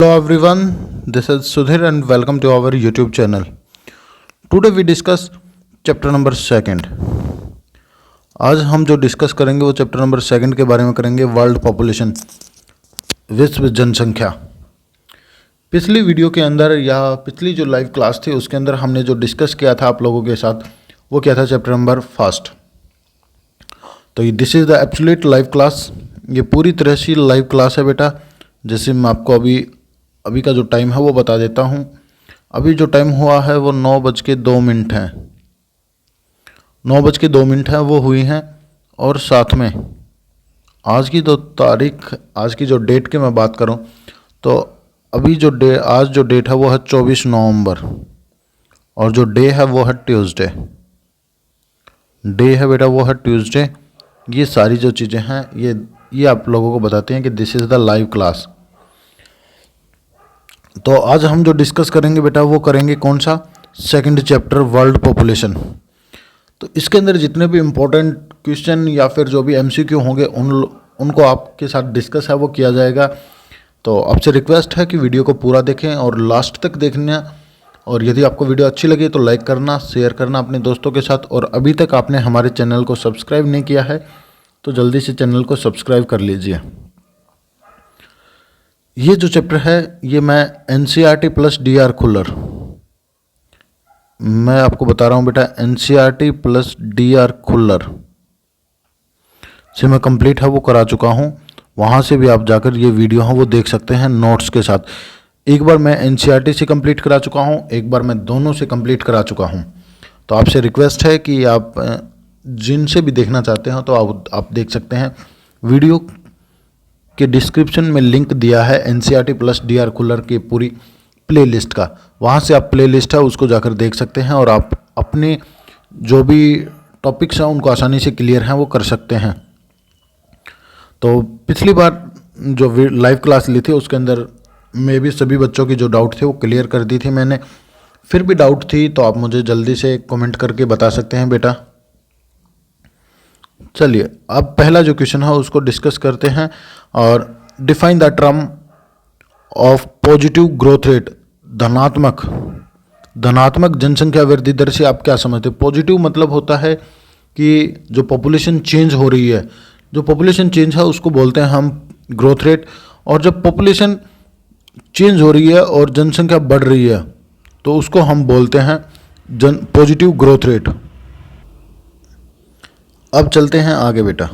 Hello everyone, this is Sudhir and welcome to our YouTube channel. Today we discuss chapter number second. आज हम जो discuss करेंगे वो chapter number second के बारे में करेंगे, वर्ल्ड पॉपुलेशन, विश्व जनसंख्या। पिछली वीडियो के अंदर या पिछली जो लाइव क्लास थी उसके अंदर हमने जो डिस्कस किया था आप लोगों के साथ वो क्या था, चैप्टर नंबर फर्स्ट। तो this is the absolute live class. ये पूरी तरह से लाइव क्लास है बेटा। जैसे मैं आपको अभी का जो टाइम है वो बता देता हूँ। अभी जो टाइम हुआ है वो 9:02 है। 9:02 है वो हुई हैं। और साथ में आज की जो तारीख, आज की जो डेट की मैं बात करूँ तो अभी आज जो डेट है वो है 24 नवंबर और जो डे है वो है ट्यूसडे। डे है बेटा वो है ट्यूसडे। ये सारी जो चीज़ें हैं ये आप लोगों को बताते हैं कि this is the live class. तो आज हम जो डिस्कस करेंगे बेटा वो करेंगे कौन सा, सेकंड चैप्टर वर्ल्ड पॉपुलेशन। तो इसके अंदर जितने भी इम्पोर्टेंट क्वेश्चन या फिर जो भी एमसीक्यू होंगे उनको आपके साथ डिस्कस है वो किया जाएगा। तो आपसे रिक्वेस्ट है कि वीडियो को पूरा देखें और लास्ट तक देखना। और यदि आपको वीडियो अच्छी लगी तो लाइक करना, शेयर करना अपने दोस्तों के साथ। और अभी तक आपने हमारे चैनल को सब्सक्राइब नहीं किया है तो जल्दी से चैनल को सब्सक्राइब कर लीजिए। ये जो चैप्टर है ये मैं एनसीईआरटी प्लस डीआर खुल्लर, मैं आपको बता रहा हूँ बेटा, एनसीईआरटी प्लस डीआर खुल्लर से मैं कंप्लीट है वो करा चुका हूँ। वहाँ से भी आप जाकर ये वीडियो है वो देख सकते हैं नोट्स के साथ। एक बार मैं एनसीईआरटी से कंप्लीट करा चुका हूँ, एक बार मैं दोनों से कंप्लीट करा चुका हूँ। तो आपसे रिक्वेस्ट है कि आप जिनसे भी देखना चाहते हैं तो आप देख सकते हैं। वीडियो के डिस्क्रिप्शन में लिंक दिया है एनसीईआरटी प्लस डीआर खुल्लर की पूरी प्लेलिस्ट का। वहाँ से आप प्लेलिस्ट है उसको जाकर देख सकते हैं और आप अपने जो भी टॉपिक्स हैं उनको आसानी से क्लियर हैं वो कर सकते हैं। तो पिछली बार जो लाइव क्लास ली थी उसके अंदर में भी सभी बच्चों की जो डाउट थे वो क्लियर कर दी थी मैंने। फिर भी डाउट थी तो आप मुझे जल्दी से कमेंट करके बता सकते हैं बेटा। चलिए अब पहला जो क्वेश्चन है उसको डिस्कस करते हैं। और define the term of positive growth rate, धनात्मक जनसंख्या वृद्धि दर से आप क्या समझते हैं। पॉजिटिव मतलब होता है कि जो पॉपुलेशन चेंज हो रही है, जो पॉपुलेशन चेंज है उसको बोलते हैं हम ग्रोथ रेट। और जब पॉपुलेशन चेंज हो रही है और जनसंख्या बढ़ रही है तो उसको हम बोलते हैं पॉजिटिव ग्रोथ रेट। अब चलते हैं आगे बेटा।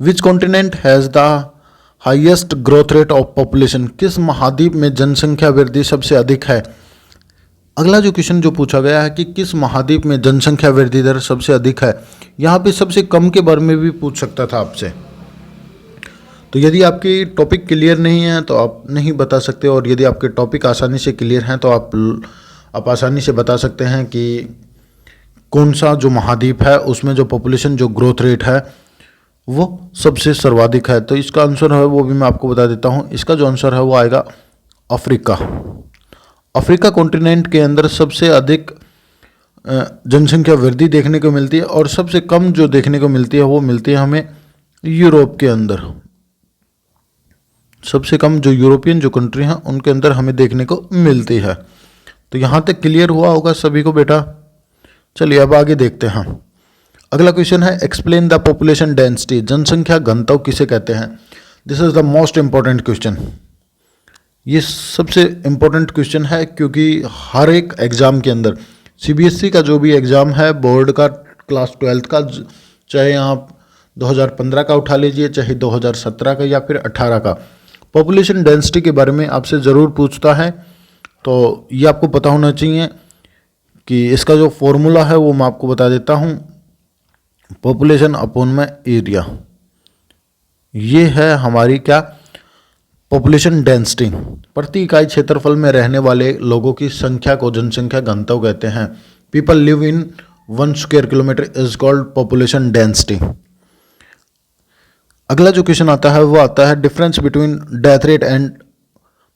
Which continent has the highest growth rate of population, किस महाद्वीप में जनसंख्या वृद्धि सबसे अधिक है। अगला जो क्वेश्चन जो पूछा गया है कि किस महाद्वीप में जनसंख्या वृद्धि दर सबसे अधिक है, यहाँ पे सबसे कम के बारे में भी पूछ सकता था आपसे। तो यदि आपकी टॉपिक क्लियर नहीं है तो आप नहीं बता सकते, और यदि आपके टॉपिक आसानी से क्लियर हैं तो आप आसानी से बता सकते हैं कि कौन सा जो महाद्वीप है उसमें जो पॉपुलेशन जो ग्रोथ रेट है वो सबसे सर्वाधिक है। तो इसका आंसर है वो भी मैं आपको बता देता हूँ। इसका जो आंसर है वो आएगा अफ्रीका। अफ्रीका कॉन्टिनेंट के अंदर सबसे अधिक जनसंख्या वृद्धि देखने को मिलती है और सबसे कम जो देखने को मिलती है वो मिलती है हमें यूरोप के अंदर। सबसे कम जो यूरोपियन जो कंट्री हैं उनके अंदर हमें देखने को मिलती है। तो यहाँ तक क्लियर हुआ होगा सभी को बेटा। चलिए अब आगे देखते हैं। अगला क्वेश्चन है एक्सप्लेन द पॉपुलेशन डेंसिटी, जनसंख्या घनत्व किसे कहते हैं। This is the most important question. ये सबसे इम्पोर्टेंट क्वेश्चन है क्योंकि हर एक एग्ज़ाम के अंदर सीबीएसई का जो भी एग्ज़ाम है, बोर्ड का, क्लास 12th का, चाहे आप 2015 का उठा लीजिए, चाहे 2017 का या फिर 18 का, पॉपुलेशन डेंसिटी के बारे में आपसे ज़रूर पूछता है। तो ये आपको पता होना चाहिए कि इसका जो फॉर्मूला है वो मैं आपको बता देता हूँ। पॉपुलेशन अपॉन में एरिया, ये है हमारी क्या, पॉपुलेशन डेंसिटी। प्रति इकाई क्षेत्रफल में रहने वाले लोगों की संख्या को जनसंख्या घनत्व कहते हैं। People live in 1 square kilometre is called population density. अगला जो क्वेश्चन आता है वो आता है difference between death rate and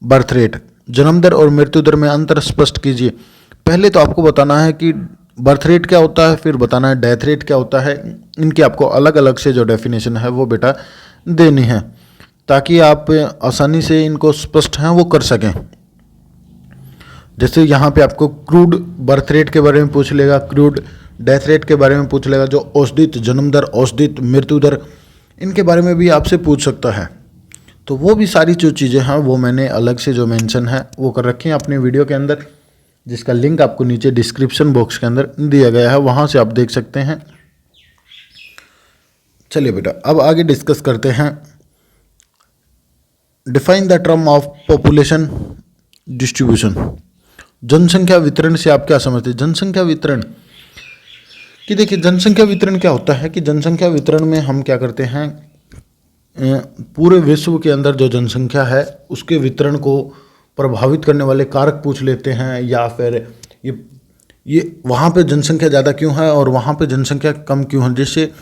birth rate, जन्म दर और मृत्यु दर में अंतर स्पष्ट कीजिए। पहले तो आपको बताना है कि बर्थ रेट क्या होता है, फिर बताना है डेथ रेट क्या होता है। इनकी आपको अलग अलग से जो डेफिनेशन है वो बेटा देनी है। ताकि आप आसानी से इनको स्पष्ट हैं वो कर सकें। जैसे यहाँ पे आपको क्रूड बर्थ रेट के बारे में पूछ लेगा, क्रूड डेथ रेट के बारे में पूछ लेगा, जो औसत जन्म दर, औसत मृत्यु दर, इनके बारे में भी आपसे पूछ सकता है। तो वो भी सारी जो चीज़ें हैं वो मैंने अलग से जो मेंशन है वो कर रखी हैं अपनी वीडियो के अंदर, जिसका लिंक आपको नीचे डिस्क्रिप्शन बॉक्स के अंदर दिया गया है, वहाँ से आप देख सकते हैं। चलिए बेटा, अब आगे डिस्कस करते हैं। Define the term of population distribution. जनसंख्या वितरण से आप क्या समझते हैं? जनसंख्या वितरण कि देखिए, जनसंख्या वितरण क्या होता है कि जनसंख्या वितरण में हम क्या करते हैं, पूरे विश्व के अंदर जो जनसंख्या है उसके वितरण को प्रभावित करने वाले कारक पूछ लेते हैं, या फिर ये वहाँ पे जनसंख्या ज़्यादा क्यों है और वहाँ पे जनसंख्या कम क्यों है। जैसे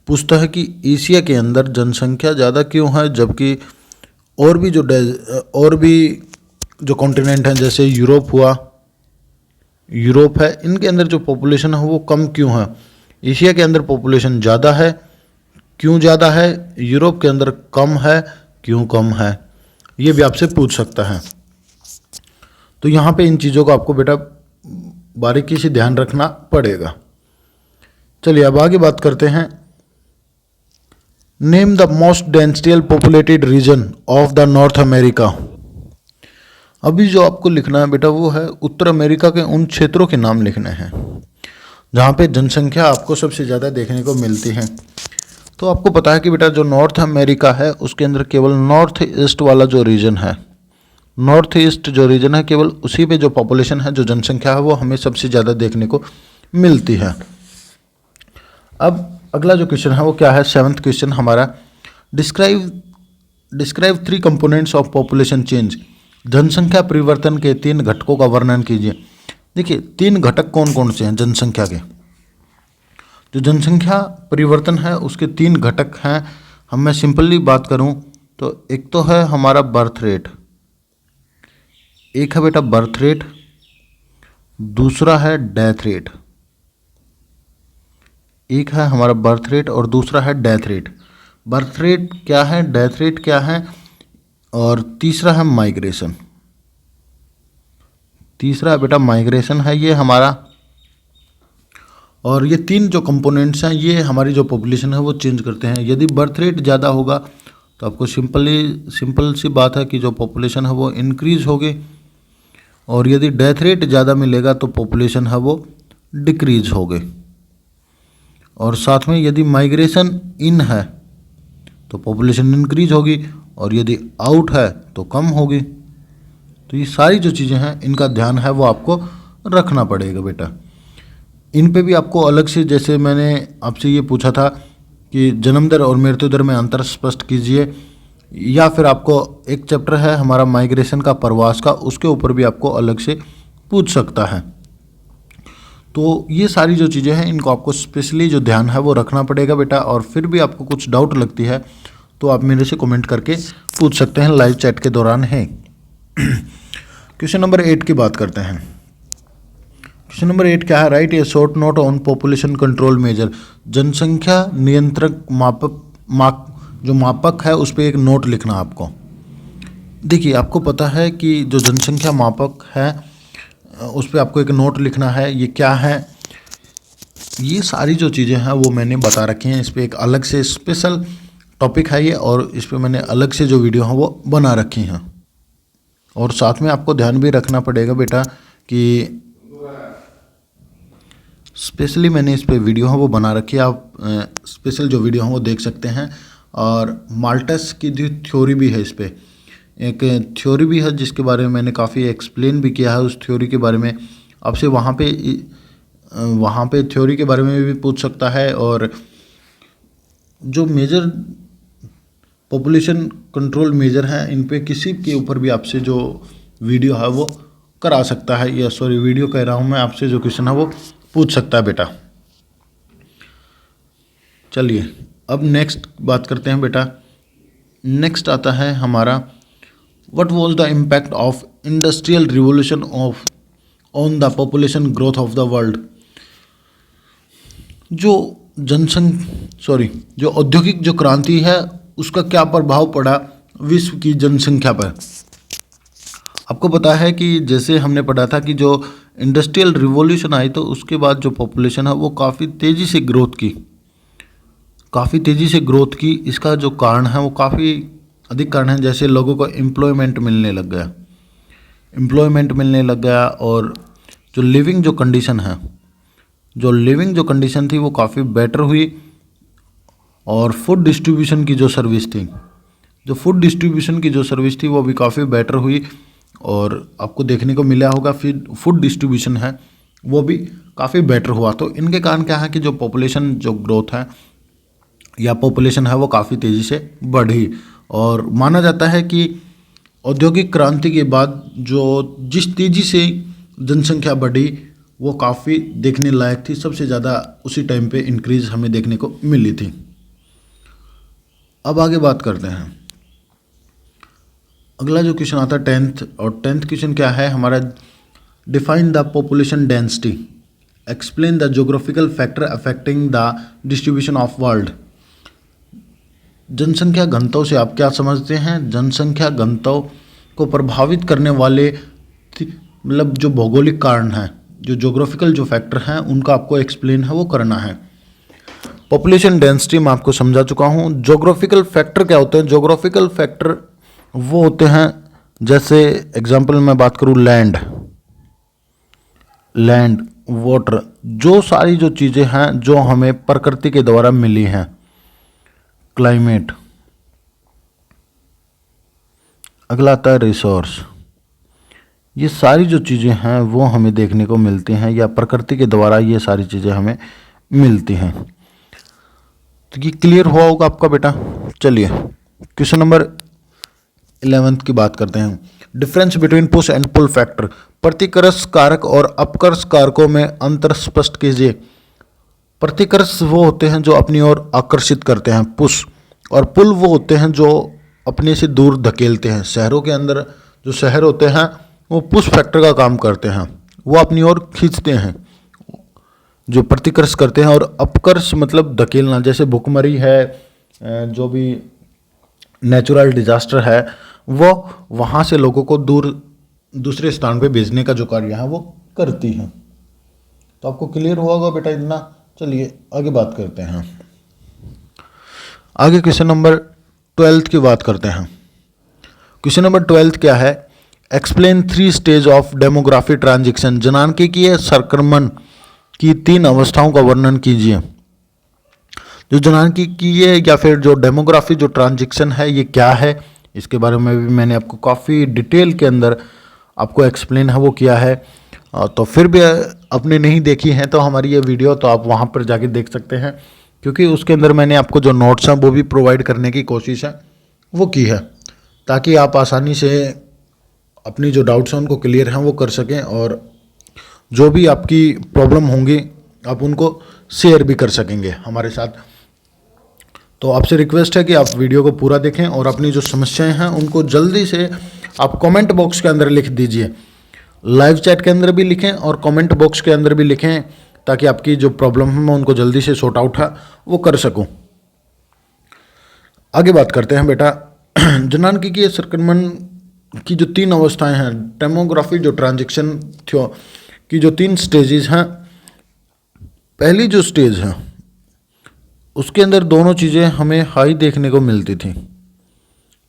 पूछता है कि एशिया के अंदर जनसंख्या ज़्यादा क्यों है, जबकि और भी जो कॉन्टिनेंट हैं जैसे यूरोप है, इनके अंदर जो पॉपुलेशन है वो कम क्यों है। एशिया के अंदर पॉपुलेशन ज़्यादा है, क्यों ज़्यादा है। यूरोप के अंदर कम है, क्यों कम है। ये भी आपसे पूछ सकता है। तो यहाँ पे इन चीज़ों को आपको बेटा बारीकी से ध्यान रखना पड़ेगा। चलिए अब आगे बात करते हैं। Name the most density populated region of the North America. अभी जो आपको लिखना है बेटा वो है उत्तर अमेरिका के उन क्षेत्रों के नाम लिखने हैं जहाँ पे जनसंख्या आपको सबसे ज़्यादा देखने को मिलती है। तो आपको पता है कि बेटा जो नॉर्थ अमेरिका है उसके अंदर केवल नॉर्थ ईस्ट वाला जो रीजन है, नॉर्थ ईस्ट जो रीजन है, केवल उसी पे जो पॉपुलेशन है, जो जनसंख्या है वो हमें सबसे ज़्यादा देखने को मिलती है। अब अगला जो क्वेश्चन है वो क्या है, 7th क्वेश्चन हमारा, describe 3 components of population change. जनसंख्या परिवर्तन के 3 घटकों का वर्णन कीजिए। देखिए 3 घटक कौन कौन से हैं जनसंख्या के। जो जनसंख्या परिवर्तन है उसके 3 घटक हैं। हम मैं सिंपली बात करूं तो एक तो है हमारा बर्थ रेट, एक है बेटा बर्थ रेट, दूसरा है डेथ रेट। एक है हमारा बर्थ रेट और दूसरा है डेथ रेट। बर्थ रेट क्या है, डेथ रेट क्या है, और तीसरा है माइग्रेशन। तीसरा बेटा माइग्रेशन है ये हमारा। और ये 3 जो कंपोनेंट्स हैं ये हमारी जो पॉपुलेशन है वो चेंज करते हैं। यदि बर्थ रेट ज़्यादा होगा तो आपको सिंपल सी बात है कि जो पॉपुलेशन है वो इंक्रीज होगी, और यदि डेथ रेट ज़्यादा मिलेगा तो पॉपुलेशन है वो डिक्रीज होगी। और साथ में यदि माइग्रेशन इन है तो पॉपुलेशन इंक्रीज होगी, और यदि आउट है तो कम होगी। तो ये सारी जो चीज़ें हैं इनका ध्यान है वो आपको रखना पड़ेगा बेटा। इन पे भी आपको अलग से, जैसे मैंने आपसे ये पूछा था कि जन्म दर और मृत्यु दर में अंतर स्पष्ट कीजिए, या फिर आपको एक चैप्टर है हमारा माइग्रेशन का, प्रवास का, उसके ऊपर भी आपको अलग से पूछ सकता है। तो ये सारी जो चीज़ें हैं इनको आपको स्पेशली जो ध्यान है वो रखना पड़ेगा बेटा। और फिर भी आपको कुछ डाउट लगती है तो आप मेरे से कमेंट करके पूछ सकते हैं, लाइव चैट के दौरान है। क्वेश्चन नंबर 8 की बात करते हैं। क्वेश्चन नंबर 8 क्या है, right A short note on population control measure. जनसंख्या नियंत्रक मापक है उस पर एक नोट लिखना आपको। देखिए आपको पता है कि जो जनसंख्या मापक है उस पर आपको एक नोट लिखना है। ये क्या है, ये सारी जो चीज़ें हैं वो मैंने बता रखी हैं। इस पर एक अलग से स्पेशल टॉपिक है ये, और इस पर मैंने अलग से जो वीडियो हैं वो बना रखी हैं। और साथ में आपको ध्यान भी रखना पड़ेगा बेटा कि स्पेशली मैंने इस पे वीडियो है वो बना रखी है। आप स्पेशल जो वीडियो हैं वो देख सकते हैं। और माल्टस की जो थ्योरी भी है, इस पे एक थ्योरी भी है जिसके बारे में मैंने काफ़ी एक्सप्लेन भी किया है। उस थ्योरी के बारे में आपसे वहाँ पे थ्योरी के बारे में भी पूछ सकता है। और जो मेजर पॉपुलेशन कंट्रोल मेजर हैं इन पे किसी के ऊपर भी आपसे जो वीडियो है वो करा सकता है, या सॉरी वीडियो कह रहा हूँ मैं, आपसे जो क्वेश्चन है वो पूछ सकता है बेटा। चलिए अब नेक्स्ट बात करते हैं बेटा। नेक्स्ट आता है हमारा, what was the impact of industrial revolution on the population growth of the world. जो औद्योगिक जो क्रांति है उसका क्या प्रभाव पड़ा विश्व की जनसंख्या पर। आपको पता है कि जैसे हमने पढ़ा था कि जो इंडस्ट्रियल रिवॉल्यूशन आई तो उसके बाद जो पॉपुलेशन है वो काफ़ी तेज़ी से ग्रोथ की। इसका जो कारण है वो काफ़ी अधिक कारण है। जैसे लोगों को एम्प्लॉयमेंट मिलने लग गया और जो लिविंग जो कंडीशन थी वो काफ़ी बेटर हुई। और फूड डिस्ट्रीब्यूशन की जो सर्विस थी वो भी काफ़ी बेटर हुई। और आपको देखने को मिला होगा फिर फूड डिस्ट्रीब्यूशन है वो भी काफ़ी बेटर हुआ। तो इनके कारण क्या है कि जो पॉपुलेशन जो ग्रोथ है या पॉपुलेशन है वो काफ़ी तेज़ी से बढ़ी। और माना जाता है कि औद्योगिक क्रांति के बाद जो जिस तेज़ी से जनसंख्या बढ़ी वो काफ़ी देखने लायक थी। सबसे ज़्यादा उसी टाइम पे इंक्रीज हमें देखने को मिली थी। अब आगे बात करते हैं। अगला जो क्वेश्चन आता है 10th, और 10th क्वेश्चन क्या है हमारा, define the population density, explain the geographical factor affecting the distribution of world. जनसंख्या घनत्व से आप क्या समझते हैं? जनसंख्या घनत्व को प्रभावित करने वाले मतलब जो भौगोलिक कारण हैं, जो ज्योग्राफिकल जो फैक्टर हैं उनका आपको एक्सप्लेन है वो करना है। पॉपुलेशन डेंसिटी मैं आपको समझा चुका हूँ। ज्योग्राफिकल फैक्टर क्या होते हैं? ज्योग्राफिकल फैक्टर वो होते हैं, जैसे एग्जांपल मैं बात करूँ लैंड, वाटर, जो सारी जो चीज़ें हैं जो हमें प्रकृति के द्वारा मिली हैं, क्लाइमेट। अगला आता है रिसोर्स। ये सारी जो चीज़ें हैं वो हमें देखने को मिलती हैं या प्रकृति के द्वारा ये सारी चीज़ें हमें मिलती हैं। तो ये क्लियर हुआ होगा आपका बेटा। चलिए क्वेश्चन नंबर 11 की बात करते हैं। Difference between push and pull factor, प्रतिकर्ष कारक और अपकर्ष कारकों में अंतर स्पष्ट कीजिए। प्रतिकर्ष वो होते हैं जो अपनी ओर आकर्षित करते हैं, पुश, और पुल वो होते हैं जो अपने से दूर धकेलते हैं। शहरों के अंदर जो शहर होते हैं वो पुश फैक्टर का काम करते हैं, वो अपनी ओर खींचते हैं, जो प्रतिकर्ष करते हैं। और अपकर्ष मतलब धकेलना, जैसे भुखमरी है, जो भी नेचुरल डिजास्टर है वो वहाँ से लोगों को दूसरे स्थान पे भेजने का जो कार्य है वो करती है। तो आपको क्लियर हुआ होगा बेटा इतना। चलिए आगे बात करते हैं। आगे क्वेश्चन नंबर 12 की बात करते हैं। क्वेश्चन नंबर 12 क्या है? Explain 3 stage of demography transition, जनांकीय संक्रमण की 3 अवस्थाओं का वर्णन कीजिए। जो जनांकीय या फिर जो डेमोग्राफी जो ट्रांजिशन है ये क्या है, इसके बारे में भी मैंने आपको काफ़ी डिटेल के अंदर आपको एक्सप्लेन है वो किया है। तो फिर भी आपने नहीं देखी है तो हमारी ये वीडियो तो आप वहाँ पर जाके देख सकते हैं, क्योंकि उसके अंदर मैंने आपको जो नोट्स हैं वो भी प्रोवाइड करने की कोशिश है वो की है, ताकि आप आसानी से अपनी जो डाउट्स हैं उनको क्लियर हैं वो कर सकें, और जो भी आपकी प्रॉब्लम होंगी आप उनको शेयर भी कर सकेंगे हमारे साथ। तो आपसे रिक्वेस्ट है कि आप वीडियो को पूरा देखें और अपनी जो समस्याएं हैं उनको जल्दी से आप कमेंट बॉक्स के अंदर लिख दीजिए। लाइव चैट के अंदर भी लिखें और कमेंट बॉक्स के अंदर भी लिखें, ताकि आपकी जो प्रॉब्लम है मैं उनको जल्दी से सॉर्ट आउट है वो कर सकूं। आगे बात करते हैं बेटा। जनांकीय संक्रमण की जो 3 अवस्थाएं हैं, डेमोग्राफी जो ट्रांजिशन की जो 3 स्टेजेस हैं। पहली जो स्टेज है उसके अंदर दोनों चीज़ें हमें हाई देखने को मिलती थी,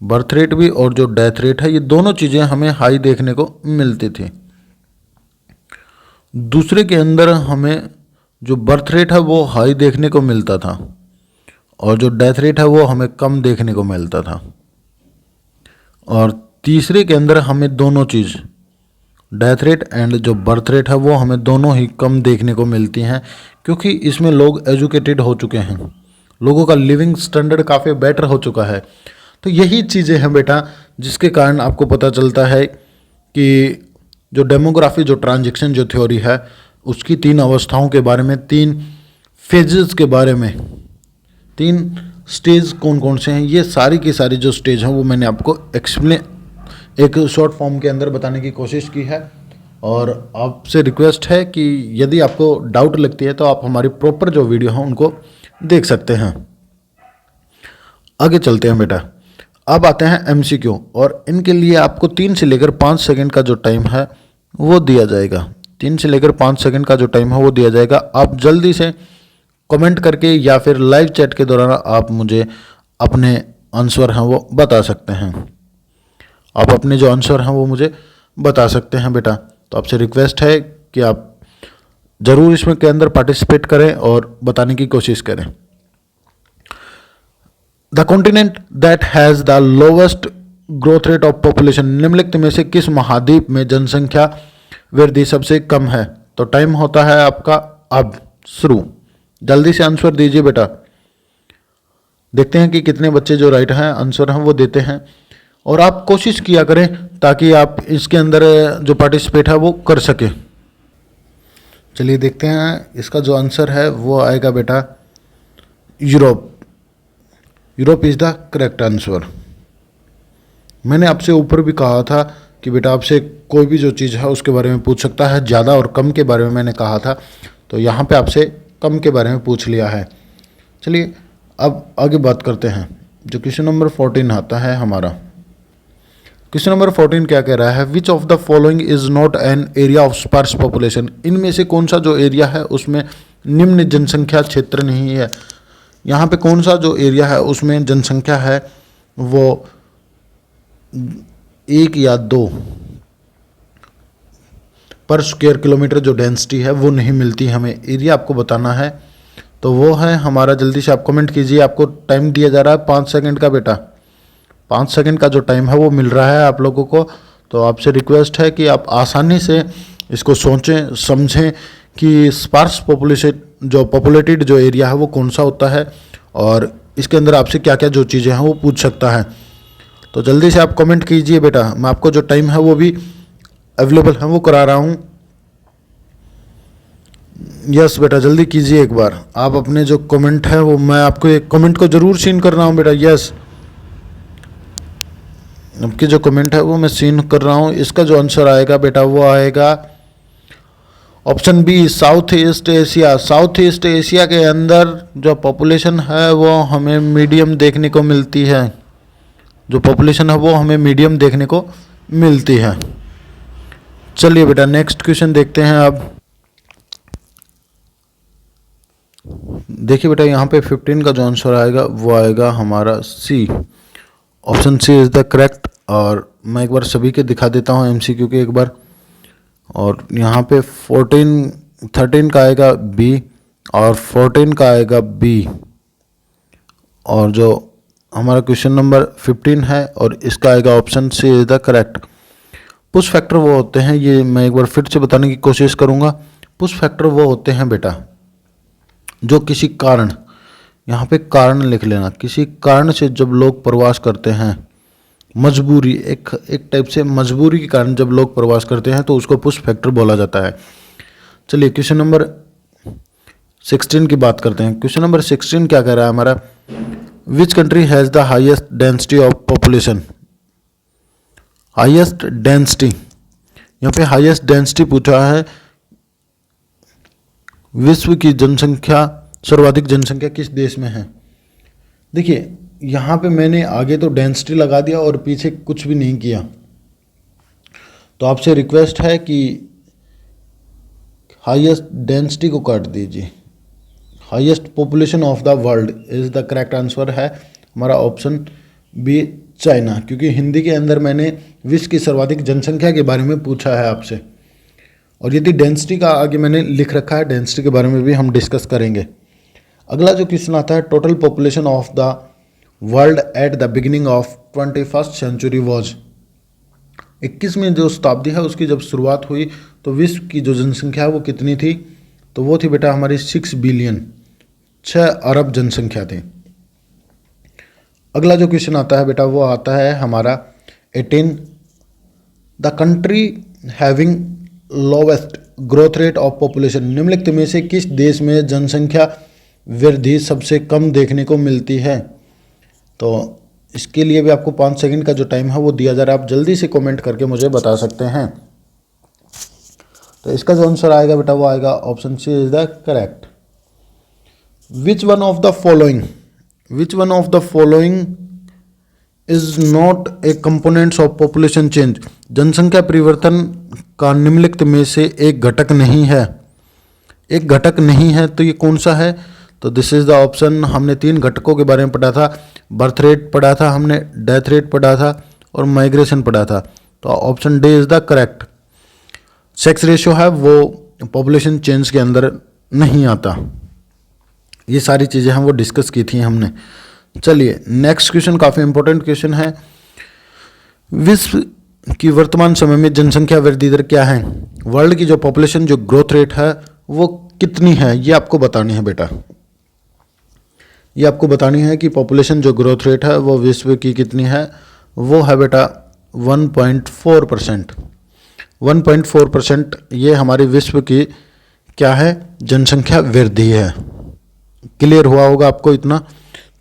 बर्थ रेट भी और जो डेथ रेट है, ये दोनों चीज़ें हमें हाई देखने को मिलती थी। दूसरे के अंदर हमें जो बर्थ रेट है वो हाई देखने को मिलता था और जो डेथ रेट है वो हमें कम देखने को मिलता था। और तीसरे के अंदर हमें दोनों चीज़, डेथ रेट एंड जो बर्थ रेट है वो हमें दोनों ही कम देखने को मिलती हैं, क्योंकि इसमें लोग एजुकेटेड हो चुके हैं, लोगों का लिविंग स्टैंडर्ड काफ़ी बेटर हो चुका है। तो यही चीज़ें हैं बेटा जिसके कारण आपको पता चलता है कि जो डेमोग्राफी जो ट्रांजिशन जो थ्योरी है उसकी 3 अवस्थाओं के बारे में, 3 फेजेस के बारे में, 3 स्टेज कौन कौन से हैं, ये सारी की सारी जो स्टेज हैं वो मैंने आपको एक्सप्लेन एक शॉर्ट फॉर्म के अंदर बताने की कोशिश की है। और आपसे रिक्वेस्ट है कि यदि आपको डाउट लगती है तो आप हमारी प्रॉपर जो वीडियो है उनको देख सकते हैं। आगे चलते हैं बेटा। अब आते हैं एमसीक्यू, और इनके लिए आपको 3 से लेकर 5 सेकंड का जो टाइम है वो दिया जाएगा। 3 से लेकर 5 सेकंड का जो टाइम है वो दिया जाएगा। आप जल्दी से कमेंट करके या फिर लाइव चैट के दौरान आप मुझे अपने आंसर हैं वो बता सकते हैं। आप अपने जो आंसर हैं वो मुझे बता सकते हैं बेटा। तो आपसे रिक्वेस्ट है कि आप ज़रूर इसमें के अंदर पार्टिसिपेट करें और बताने की कोशिश करें। The continent that has the lowest growth rate of population, निम्नलिखित में से किस महाद्वीप में जनसंख्या वृद्धि सबसे कम है? तो टाइम होता है आपका अब शुरू। जल्दी से आंसर दीजिए बेटा। देखते हैं कि कितने बच्चे जो राइट हैं आंसर हैं वो देते हैं, और आप कोशिश किया करें ताकि आप इसके अंदर जो पार्टिसिपेट है वो कर सके। चलिए देखते हैं, इसका जो आंसर है वो आएगा बेटा Europe. Europe is the correct answer. मैंने आपसे ऊपर भी कहा था कि बेटा आपसे कोई भी जो चीज़ है उसके बारे में पूछ सकता है। ज़्यादा और कम के बारे में मैंने कहा था, तो यहाँ पे आपसे कम के बारे में पूछ लिया है। चलिए अब आगे बात करते हैं। जो क्वेश्चन नंबर 14 आता है हमारा, क्वेश्चन नंबर 14 क्या कह रहा है? Which of the following is not an area of sparse population, इनमें से कौन सा जो एरिया है उसमें निम्न जनसंख्या क्षेत्र नहीं है। यहाँ पे कौन सा जो एरिया है उसमें जनसंख्या है वो 1 या 2 पर स्क्वायर किलोमीटर जो डेंसिटी है वो नहीं मिलती। हमें एरिया आपको बताना है, तो वो है हमारा, जल्दी से आप कमेंट कीजिए। आपको टाइम दिया जा रहा है 5 सेकंड का बेटा। 5 सेकंड का जो टाइम है वो मिल रहा है आप लोगों को। तो आपसे रिक्वेस्ट है कि आप आसानी से इसको सोचें समझें कि स्पार्स पॉपुलेशन जो पॉपुलेटेड जो एरिया है वो कौन सा होता है, और इसके अंदर आपसे क्या क्या जो चीज़ें हैं वो पूछ सकता है। तो जल्दी से आप कमेंट कीजिए बेटा। मैं आपको जो टाइम है वो भी अवेलेबल है वो करा रहा हूँ। यस बेटा जल्दी कीजिए एक बार। आप अपने जो कमेंट है वो, मैं आपको एक कमेंट को ज़रूर सीन कर रहा हूँ बेटा। यस, आपकी जो कमेंट है वो मैं सीन कर रहा हूँ। इसका जो आंसर आएगा बेटा वो आएगा option B, South East Asia. South East Asia के अंदर जो पॉपुलेशन है वो हमें मीडियम देखने को मिलती है। जो पॉपुलेशन है वो हमें मीडियम देखने को मिलती है। चलिए बेटा नेक्स्ट क्वेश्चन देखते हैं। अब देखिए बेटा यहाँ पे 15 का जो आंसर आएगा वो आएगा हमारा C. Option C is the correct. और मैं एक बार सभी के दिखा देता हूँ एमसीक्यू के एक बार। और यहाँ पे 13 का आएगा बी, और 14 का आएगा बी, और जो हमारा क्वेश्चन नंबर 15 है और इसका आएगा option C is the correct. Push factor वो होते हैं, ये मैं एक बार फिर से बताने की कोशिश करूँगा। पुश फैक्टर वो होते हैं बेटा जो किसी कारण, यहाँ पे कारण लिख लेना, किसी कारण से जब लोग प्रवास करते हैं, मजबूरी, एक टाइप से मजबूरी के कारण जब लोग प्रवास करते हैं तो उसको पुश फैक्टर बोला जाता है। चलिए क्वेश्चन नंबर 16 की बात करते हैं। क्वेश्चन नंबर 16 क्या कह रहा है हमारा? Which country has the highest density of population. Highest density, यहाँ पे हाईएस्ट डेंसिटी पूछा है। विश्व की जनसंख्या, सर्वाधिक जनसंख्या किस देश में है? देखिए यहाँ पे मैंने आगे तो डेंसिटी लगा दिया और पीछे कुछ भी नहीं किया। तो आपसे रिक्वेस्ट है कि हाईएस्ट डेंसिटी को काट दीजिए। Highest population of the world is the correct answer है हमारा ऑप्शन बी, चाइना। क्योंकि हिंदी के अंदर मैंने विश्व की सर्वाधिक जनसंख्या के बारे में पूछा है आपसे, और यदि डेंसिटी का आगे मैंने लिख रखा है, डेंसिटी के बारे में भी हम डिस्कस करेंगे। अगला जो क्वेश्चन आता है, total population of the world at the beginning of 21st century was. 21वीं जो शताब्दी है उसकी जब शुरुआत हुई तो विश्व की जो जनसंख्या है वो कितनी थी? तो वो थी बेटा हमारी 6 बिलियन, 6 अरब जनसंख्या थी। अगला जो क्वेश्चन आता है बेटा वो आता है हमारा 18, the country having lowest growth rate of population, निम्नलिखित में से किस देश में जनसंख्या वृद्धि सबसे कम देखने को मिलती है? तो इसके लिए भी आपको 5 सेकंड का जो टाइम है वो दिया जा रहा है। आप जल्दी से कमेंट करके मुझे बता सकते हैं। तो इसका जो आंसर आएगा बेटा वो आएगा option C is the correct. Which one of the following is not a components of population change, जनसंख्या परिवर्तन का निम्नलिखित में से एक घटक नहीं है। एक घटक नहीं है तो ये कौन सा है? तो दिस इज द ऑप्शन। हमने 3 घटकों के बारे में पढ़ा था, बर्थ रेट पढ़ा था हमने, डेथ रेट पढ़ा था और माइग्रेशन पढ़ा था। तो option D is the correct. Sex ratio है वो पॉपुलेशन चेंज के अंदर नहीं आता। ये सारी चीज़ें हैं वो डिस्कस की थी हमने। चलिए नेक्स्ट क्वेश्चन काफ़ी इंपॉर्टेंट क्वेश्चन है। विश्व की वर्तमान समय में जनसंख्या वृद्धि दर क्या है? वर्ल्ड की जो पॉपुलेशन जो ग्रोथ रेट है वो कितनी है, ये आपको बतानी है बेटा। ये आपको बतानी है कि पॉपुलेशन जो ग्रोथ रेट है वो विश्व की कितनी है। वो है बेटा 1.4%। 1.4% ये हमारी विश्व की क्या है? जनसंख्या वृद्धि है। क्लियर हुआ होगा आपको इतना।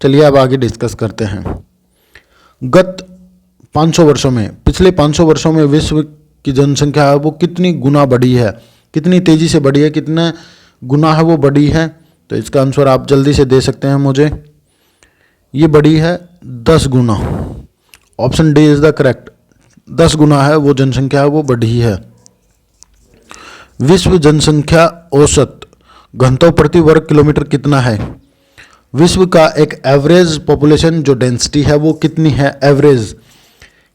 चलिए अब आगे डिस्कस करते हैं। गत 500 वर्षों में, पिछले 500 वर्षों में विश्व की जनसंख्या है वो कितनी गुना बढ़ी है, कितनी तेजी से बढ़ी है, कितना गुना है वो बढ़ी है? तो इसका आंसर आप जल्दी से दे सकते हैं मुझे। ये बढ़ी है 10 गुना। Option D is the correct. 10 गुना है वो जनसंख्या है वो बढ़ी है। विश्व जनसंख्या औसत घनत्व प्रति वर्ग किलोमीटर कितना है? विश्व का एक एवरेज पॉपुलेशन जो डेंसिटी है वो कितनी है एवरेज?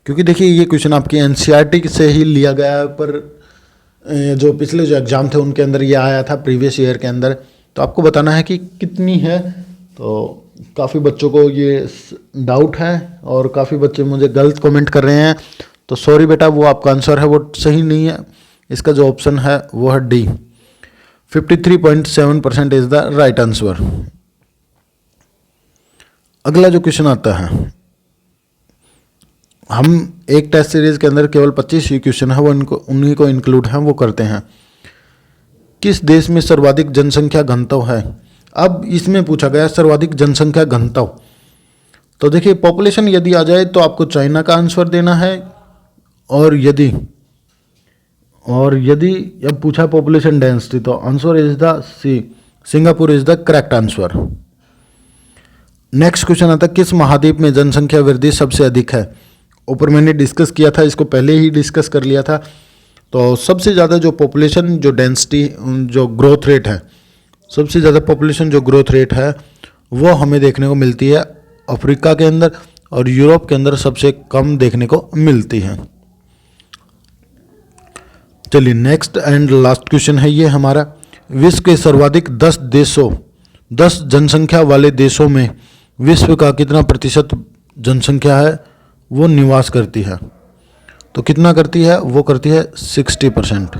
क्योंकि देखिए ये क्वेश्चन आपकी एनसीईआरटी से ही लिया गया है, पर जो पिछले जो एग्ज़ाम थे उनके अंदर ये आया था प्रीवियस ईयर के अंदर। तो आपको बताना है कि कितनी है। तो काफ़ी बच्चों को ये डाउट है और काफ़ी बच्चे मुझे गलत कमेंट कर रहे हैं। तो सॉरी बेटा, वो आपका आंसर है वो सही नहीं है। इसका जो ऑप्शन है वो है D. 53.7% is the right answer. अगला जो क्वेश्चन आता है, हम एक टेस्ट सीरीज के अंदर केवल 25 ही क्वेश्चन है वो उन्हीं को इंक्लूड हैं वो करते हैं। किस देश में सर्वाधिक जनसंख्या घनत्व है? अब इसमें पूछा गया सर्वाधिक जनसंख्या घनत्व। तो देखिए पॉपुलेशन यदि आ जाए तो आपको चाइना का आंसर देना है, और यदि अब पूछा पॉपुलेशन डेंसिटी तो answer is the C, Singapore is the correct answer. Next question आता है, किस महाद्वीप में जनसंख्या वृद्धि सबसे अधिक है? ऊपर मैंने डिस्कस किया था, इसको पहले ही डिस्कस कर लिया था। तो सबसे ज़्यादा जो पॉपुलेशन जो डेंसिटी जो ग्रोथ रेट है, सबसे ज़्यादा पॉपुलेशन जो ग्रोथ रेट है वो हमें देखने को मिलती है अफ्रीका के अंदर, और यूरोप के अंदर सबसे कम देखने को मिलती है। चलिए नेक्स्ट एंड लास्ट क्वेश्चन है ये हमारा। विश्व के सर्वाधिक 10 जनसंख्या वाले देशों में विश्व का कितना प्रतिशत जनसंख्या है वो निवास करती है? तो कितना करती है? वो करती है 60%।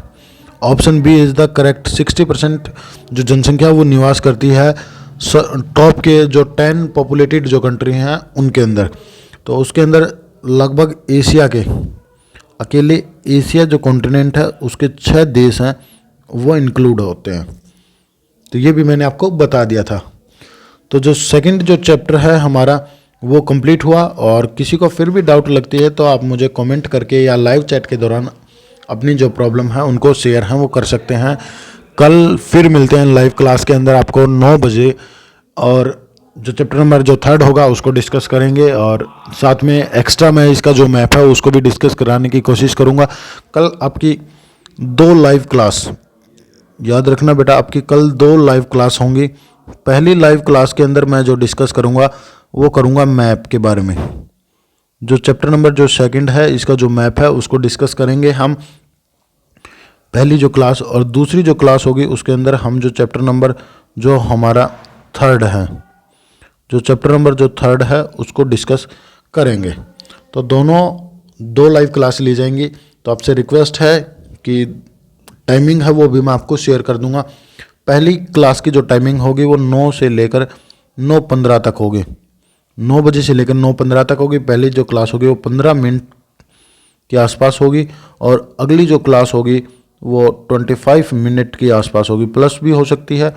Option B is the correct. 60% जो जनसंख्या वो निवास करती है टॉप के जो 10 पॉपुलेटेड जो कंट्री हैं उनके अंदर। तो उसके अंदर लगभग एशिया के, अकेले एशिया जो कॉन्टिनेंट है उसके 6 देश हैं वो इंक्लूड होते हैं। तो ये भी मैंने आपको बता दिया था। तो जो सेकंड जो चैप्टर है हमारा वो कंप्लीट हुआ, और किसी को फिर भी डाउट लगती है तो आप मुझे कमेंट करके या लाइव चैट के दौरान अपनी जो प्रॉब्लम है उनको शेयर हैं वो कर सकते हैं। कल फिर मिलते हैं लाइव क्लास के अंदर आपको 9 बजे, और जो चैप्टर नंबर जो 3 होगा उसको डिस्कस करेंगे, और साथ में एक्स्ट्रा मैं इसका जो मैप है उसको भी डिस्कस कराने की कोशिश करूँगा। कल आपकी 2 लाइव क्लास, याद रखना बेटा, आपकी कल 2 लाइव क्लास होंगी। पहली लाइव क्लास के अंदर मैं जो डिस्कस करूँगा वो करूँगा मैप के बारे में। जो चैप्टर नंबर जो 2 है इसका जो मैप है उसको डिस्कस करेंगे हम पहली जो क्लास, और दूसरी जो क्लास होगी उसके अंदर हम जो चैप्टर नंबर जो हमारा 3 है, जो चैप्टर नंबर जो 3 है उसको डिस्कस करेंगे। तो दोनों 2 लाइव क्लास ली जाएंगी। तो आपसे रिक्वेस्ट है कि टाइमिंग है वो भी मैं आपको शेयर कर दूंगा। पहली क्लास की जो टाइमिंग होगी वो 9 से लेकर 9:15 तक होगी। 9 बजे से लेकर 9:15 तक होगी। पहली जो क्लास होगी वो 15 मिनट के आसपास होगी, और अगली जो क्लास होगी वो 25 मिनट के आसपास होगी। प्लस भी हो सकती है,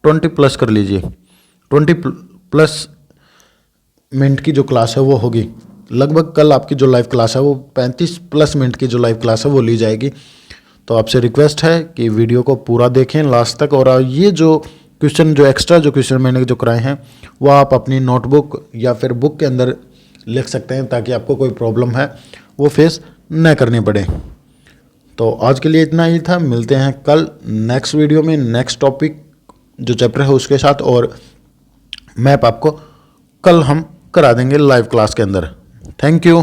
20 प्लस कर लीजिए। 20 प्लस मिनट की जो क्लास है वो होगी। लगभग कल आपकी जो लाइव क्लास है वो 35 प्लस मिनट की जो लाइव क्लास है वो ली जाएगी। तो आपसे रिक्वेस्ट है कि वीडियो को पूरा देखें लास्ट तक, और ये जो क्वेश्चन जो एक्स्ट्रा जो क्वेश्चन मैंने जो कराए हैं वो आप अपनी नोटबुक या फिर बुक के अंदर लिख सकते हैं ताकि आपको कोई प्रॉब्लम है वो फेस न करनी पड़े। तो आज के लिए इतना ही था, मिलते हैं कल नेक्स्ट वीडियो में नेक्स्ट टॉपिक जो चैप्टर है उसके साथ, और मैप आपको कल हम करा देंगे लाइव क्लास के अंदर। Thank you.